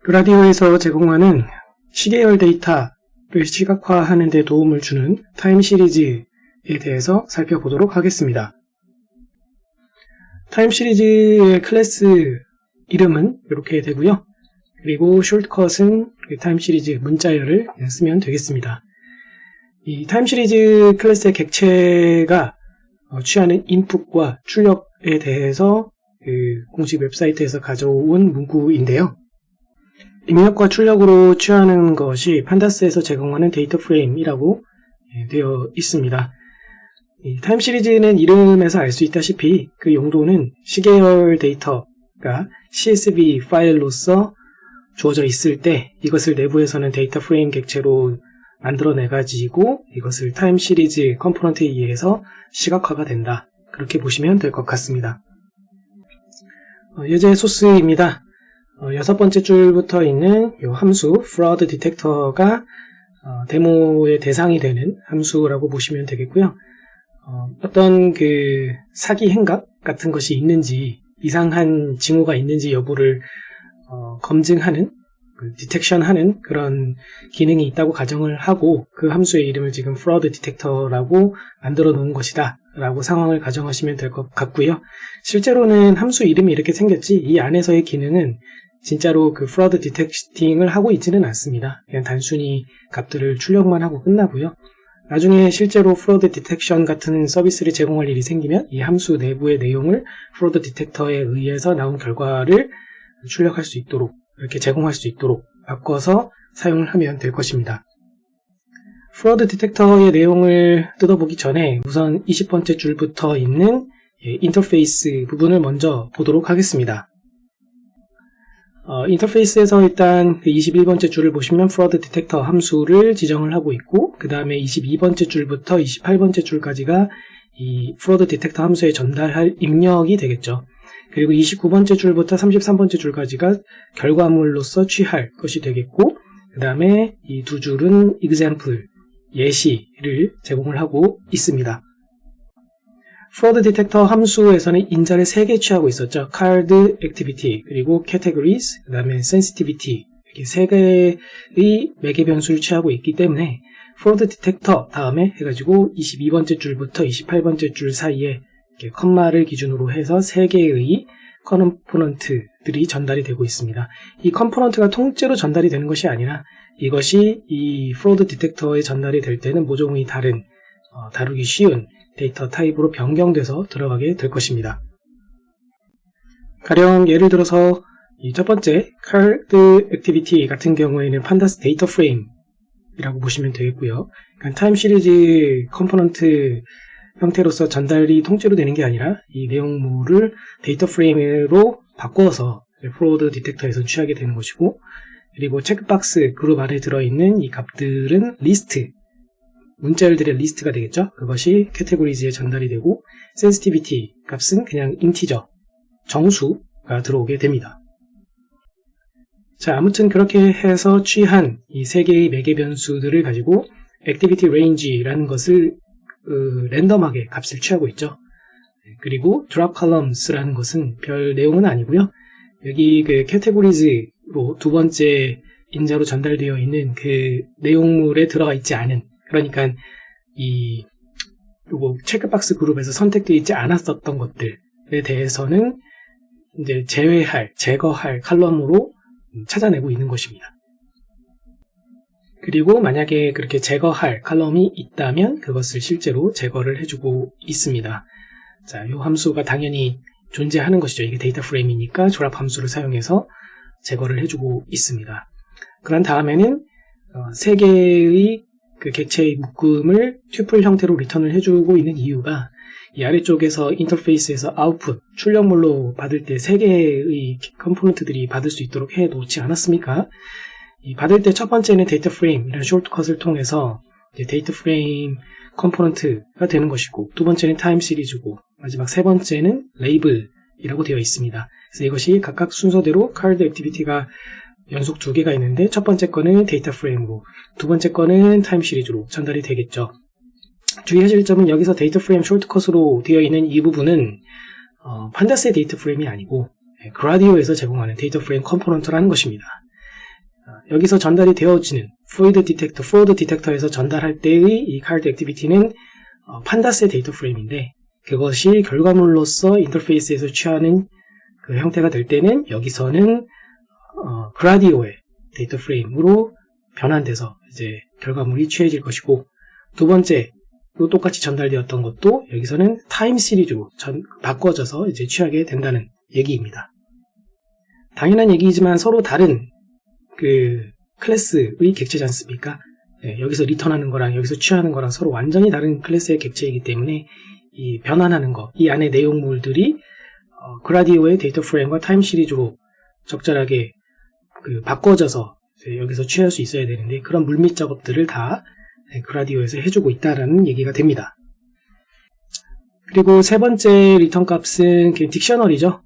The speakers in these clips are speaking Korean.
그라디오에서 제공하는 시계열 데이터를 시각화하는 데 도움을 주는 타임 시리즈에 대해서 살펴보도록 하겠습니다. 타임 시리즈의 클래스 이름은 이렇게 되고요. 그리고 숄트컷은 타임 시리즈 문자열을 쓰면 되겠습니다. 이 타임 시리즈 클래스의 객체가 취하는 인풋과 출력에 대해서 공식 웹사이트에서 가져온 문구인데요. 입력과 출력으로 취하는 것이 판다스에서 제공하는 데이터 프레임이라고 되어 있습니다. 이 타임 시리즈는 이름에서 알 수 있다시피 그 용도는 시계열 데이터가 CSV 파일로서 주어져 있을 때 이것을 내부에서는 데이터 프레임 객체로 만들어내가지고 이것을 타임 시리즈 컴포넌트에 의해서 시각화가 된다. 그렇게 보시면 될 것 같습니다. 예제 소스입니다. 6번째 줄부터 있는 이 함수 fraud detector가 데모의 대상이 되는 함수라고 보시면 되겠고요. 어떤 사기 행각 같은 것이 있는지 이상한 징후가 있는지 여부를 검증하는 디텍션하는 그런 기능이 있다고 가정을 하고 그 함수의 이름을 지금 fraud detector라고 만들어 놓은 것이다 라고 상황을 가정하시면 될 것 같고요. 실제로는 함수 이름이 이렇게 생겼지 이 안에서의 기능은 진짜로 fraud detecting을 하고 있지는 않습니다. 그냥 단순히 값들을 출력만 하고 끝나고요. 나중에 실제로 fraud detection 같은 서비스를 제공할 일이 생기면 이 함수 내부의 내용을 fraud detector에 의해서 나온 결과를 출력할 수 있도록 이렇게 제공할 수 있도록 바꿔서 사용을 하면 될 것입니다. fraud detector의 내용을 뜯어보기 전에 우선 20번째 줄부터 있는 인터페이스 부분을 먼저 보도록 하겠습니다. 인터페이스에서 일단 21번째 줄을 보시면 fraud detector 함수를 지정을 하고 있고 그 다음에 22번째 줄부터 28번째 줄까지가 이 fraud detector 함수에 전달할 입력이 되겠죠. 그리고 29번째 줄부터 33번째 줄까지가 결과물로서 취할 것이 되겠고 그 다음에 이 두 줄은 example, 예시를 제공을 하고 있습니다. fraud detector 함수에서는 인자를 3개 취하고 있었죠. card, activity, 그리고 categories, 그 다음에 sensitivity 이렇게 3개의 매개 변수를 취하고 있기 때문에 fraud detector 다음에 해가지고 22번째 줄부터 28번째 줄 사이에 이렇게 컴마를 기준으로 해서 3개의 컴포넌트들이 전달이 되고 있습니다. 이 컴포넌트가 통째로 전달이 되는 것이 아니라 이것이 이 fraud detector에 전달이 될 때는 모종의 다른 다루기 쉬운 데이터 타입으로 변경돼서 들어가게 될 것입니다. 가령 예를 들어서 이 첫 번째 card activity 같은 경우에는 판다스 데이터 프레임이라고 보시면 되겠고요. 그러니까 타임 시리즈 컴포넌트 형태로서 전달이 통째로 되는 게 아니라 이 내용물을 데이터 프레임으로 바꿔서 fraud detector에서 취하게 되는 것이고 그리고 체크박스 그룹 안에 들어있는 이 값들은 리스트 문자열들의 리스트가 되겠죠. 그것이 categories에 전달이 되고 sensitivity 값은 그냥 integer 정수가 들어오게 됩니다. 자, 아무튼 그렇게 해서 취한 이 3개의 매개 변수들을 가지고 activity range라는 것을 랜덤하게 값을 취하고 있죠. 그리고 drop columns라는 것은 별 내용은 아니고요. 여기 categories로 두 번째 인자로 전달되어 있는 그 내용물에 들어가 있지 않은 그러니까 요거 체크박스 그룹에서 선택되어 있지 않았었던 것들에 대해서는 이제 제거할 칼럼으로 찾아내고 있는 것입니다. 그리고 만약에 그렇게 제거할 칼럼이 있다면 그것을 실제로 제거를 해주고 있습니다. 자, 이 함수가 당연히 존재하는 것이죠. 이게 데이터 프레임이니까 졸업 함수를 사용해서 제거를 해주고 있습니다. 그런 다음에는 3개의 그 객체의 묶음을 튜플 형태로 리턴을 해주고 있는 이유가 이 아래쪽에서 인터페이스에서 아웃풋, 출력물로 받을 때 3개의 컴포넌트들이 받을 수 있도록 해 놓지 않았습니까? 이 받을 때 첫 번째는 데이터 프레임, 이런 숄트컷을 통해서 데이터 프레임 컴포넌트가 되는 것이고 두 번째는 타임 시리즈고 마지막 세 번째는 레이블이라고 되어 있습니다. 그래서 이것이 각각 순서대로 card activity가 연속 2개가 있는데 첫 번째 거는 데이터 프레임으로 두 번째 거는 타임 시리즈로 전달이 되겠죠. 주의하실 점은 여기서 데이터 프레임 숄트컷으로 되어 있는 이 부분은 판다스의 데이터 프레임이 아니고 그라디오에서 제공하는 데이터 프레임 컴포넌트라는 것입니다. 여기서 전달이 되어지는 프로드 디텍터에서 전달할 때의 이 카드 액티비티는 판다스의 데이터 프레임인데 그것이 결과물로서 인터페이스에서 취하는 그 형태가 될 때는 여기서는 그라디오의 데이터 프레임으로 변환돼서 이제 결과물이 취해질 것이고 두 번째 또 똑같이 전달되었던 것도 여기서는 타임 시리즈로 바꿔져서 이제 취하게 된다는 얘기입니다. 당연한 얘기이지만 서로 다른 그 클래스의 객체지 않습니까? 네, 여기서 리턴하는 거랑 여기서 취하는 거랑 서로 완전히 다른 클래스의 객체이기 때문에 이 변환하는 거, 이 안에 내용물들이 그라디오의 데이터 프레임과 타임 시리즈로 적절하게 그 바꿔져서 여기서 취할 수 있어야 되는데 그런 물밑 작업들을 다 그라디오에서 해주고 있다라는 얘기가 됩니다. 그리고 세 번째 리턴 값은 딕셔너리죠.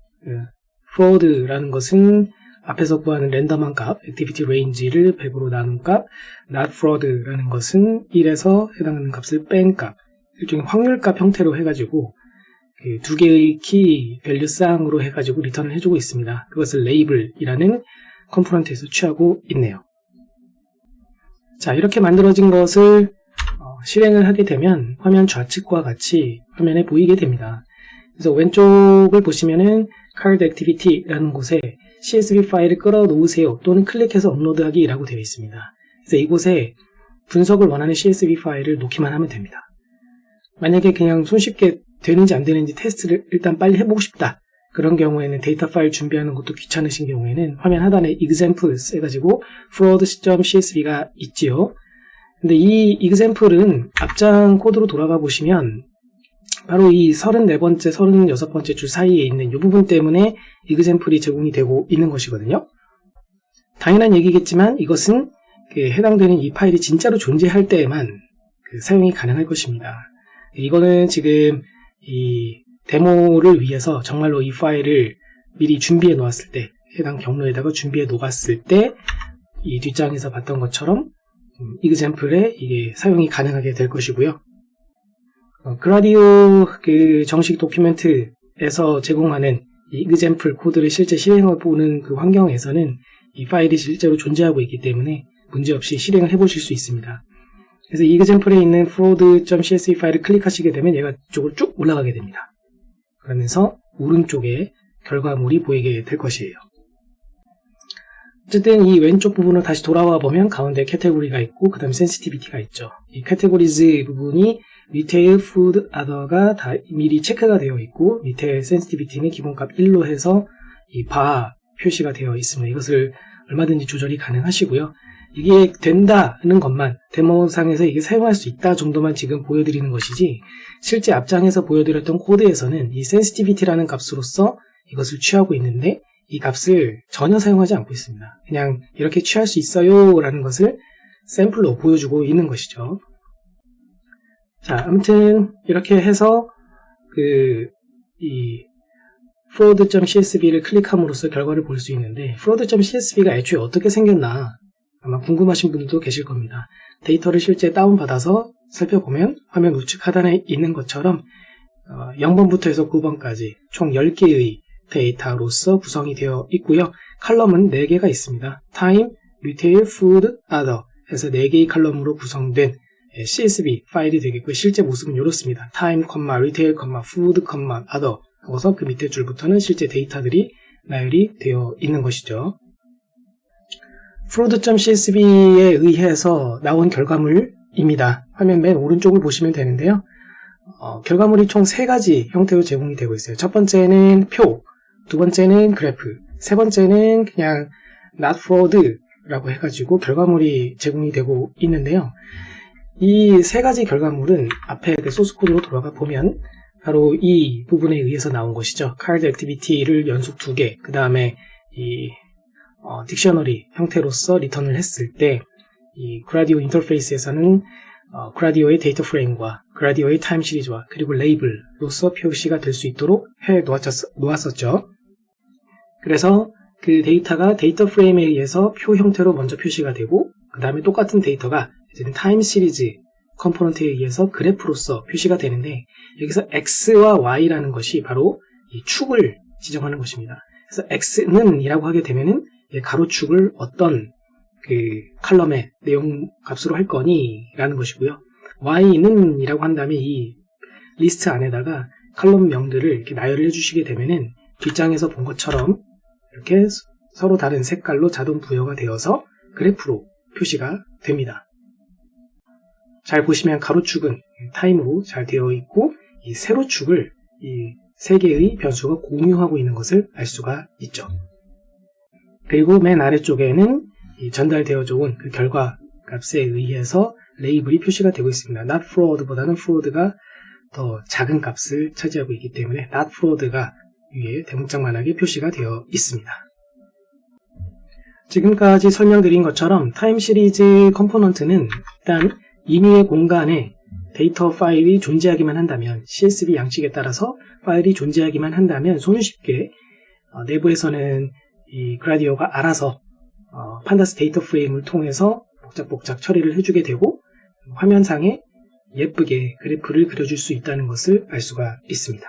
fraud라는 것은 앞에서 구하는 랜덤한 값, activity range를 100으로 나눈 값, not fraud라는 것은 1에서 해당하는 값을 뺀 값, 일종의 확률값 형태로 해가지고 그 두 개의 키 밸류 쌍으로 해가지고 리턴을 해주고 있습니다. 그것을 레이블이라는 컴포넌트에서 취하고 있네요. 자, 이렇게 만들어진 것을 실행을 하게 되면 화면 좌측과 같이 화면에 보이게 됩니다. 그래서 왼쪽을 보시면은 card activity라는 곳에 CSV 파일을 끌어놓으세요 또는 클릭해서 업로드하기라고 되어 있습니다. 그래서 이곳에 분석을 원하는 CSV 파일을 놓기만 하면 됩니다. 만약에 그냥 손쉽게 되는지 안 되는지 테스트를 일단 빨리 해보고 싶다. 그런 경우에는 데이터 파일 준비하는 것도 귀찮으신 경우에는 화면 하단에 examples 해가지고 fraud.csv가 있지요. 근데 이 example은 앞장 코드로 돌아가 보시면 바로 이 34번째, 36번째 줄 사이에 있는 이 부분 때문에 example이 제공이 되고 있는 것이거든요. 당연한 얘기겠지만 이것은 해당되는 이 파일이 진짜로 존재할 때에만 사용이 가능할 것입니다. 이거는 지금 이 데모를 위해서 정말로 이 파일을 미리 준비해 놓았을 때, 해당 경로에다가 준비해 놓았을 때 이 뒷장에서 봤던 것처럼 example에 이게 사용이 가능하게 될 것이고요. 그라디오 그 정식 도큐멘트에서 제공하는 이 example 코드를 실제 실행해 보는 그 환경에서는 이 파일이 실제로 존재하고 있기 때문에 문제없이 실행을 해보실 수 있습니다. 그래서 이 example에 있는 fraud.csv 파일을 클릭하시게 되면 얘가 이쪽으로 쭉 올라가게 됩니다. 그러면서 오른쪽에 결과물이 보이게 될 것이에요. 어쨌든 이 왼쪽 부분으로 다시 돌아와 보면 가운데 캐테고리가 있고 그 다음에 sensitivity가 있죠. 이 categories 부분이 retail, food, other가 다 미리 체크가 되어 있고 밑에 sensitivity는 기본값 1로 해서 이 bar 표시가 되어 있습니다. 이것을 얼마든지 조절이 가능하시고요. 이게 된다는 것만 데모상에서 이게 사용할 수 있다 정도만 지금 보여드리는 것이지 실제 앞장에서 보여드렸던 코드에서는 이 sensitivity라는 값으로서 이것을 취하고 있는데 이 값을 전혀 사용하지 않고 있습니다. 그냥 이렇게 취할 수 있어요 라는 것을 샘플로 보여주고 있는 것이죠. 자, 아무튼 이렇게 해서 이 fraud.csv를 클릭함으로써 결과를 볼 수 있는데 fraud.csv가 애초에 어떻게 생겼나 아마 궁금하신 분들도 계실 겁니다. 데이터를 실제 다운받아서 살펴보면 화면 우측 하단에 있는 것처럼 0번부터 해서 9번까지 총 10개의 데이터로서 구성이 되어 있고요. 칼럼은 4개가 있습니다. Time, Retail, Food, Other 해서 4개의 칼럼으로 구성된 CSV 파일이 되겠고요. 실제 모습은 이렇습니다. Time, Retail, Food, Other 하고서 그 밑에 줄부터는 실제 데이터들이 나열이 되어 있는 것이죠. fraud.csv에 의해서 나온 결과물입니다. 화면 맨 오른쪽을 보시면 되는데요. 결과물이 총 3가지 형태로 제공이 되고 있어요. 첫 번째는 표, 두 번째는 그래프, 세 번째는 그냥 not fraud라고 해가지고 결과물이 제공이 되고 있는데요. 이 3가지 결과물은 앞에 그 소스 코드로 돌아가 보면 바로 이 부분에 의해서 나온 것이죠. card activity를 연속 2개, 그 다음에 이 딕셔너리 형태로서 리턴을 했을 때 이 그라디오 인터페이스에서는 그라디오의 데이터 프레임과 그라디오의 타임 시리즈와 그리고 레이블로서 표시가 될 수 있도록 해 놓았었죠. 그래서 그 데이터가 데이터 프레임에 의해서 표 형태로 먼저 표시가 되고 그 다음에 똑같은 데이터가 이제는 타임 시리즈 컴포넌트에 의해서 그래프로서 표시가 되는데 여기서 X와 Y라는 것이 바로 이 축을 지정하는 것입니다. 그래서 X는 이라고 하게 되면은 가로축을 어떤 그 칼럼의 내용 값으로 할 거니? 라는 것이고요. y는 이라고 한 다음에 이 리스트 안에다가 칼럼명들을 이렇게 나열을 해주시게 되면은 뒷장에서 본 것처럼 이렇게 서로 다른 색깔로 자동 부여가 되어서 그래프로 표시가 됩니다. 잘 보시면 가로축은 타임으로 잘 되어 있고 이 세로축을 이 세 개의 변수가 공유하고 있는 것을 알 수가 있죠. 그리고 맨 아래쪽에는 이 전달되어져 온 그 결과 값에 의해서 레이블이 표시가 되고 있습니다. not fraud보다는 fraud가 더 작은 값을 차지하고 있기 때문에 not fraud가 위에 대문짝만하게 표시가 되어 있습니다. 지금까지 설명드린 것처럼 타임 시리즈 컴포넌트는 일단 인유의 공간에 데이터 파일이 존재하기만 한다면 CSV 양식에 따라서 파일이 존재하기만 한다면 손쉽게 내부에서는 이 그라디오가 알아서 판다스 데이터 프레임을 통해서 복잡복잡 처리를 해주게 되고 화면상에 예쁘게 그래프를 그려줄 수 있다는 것을 알 수가 있습니다.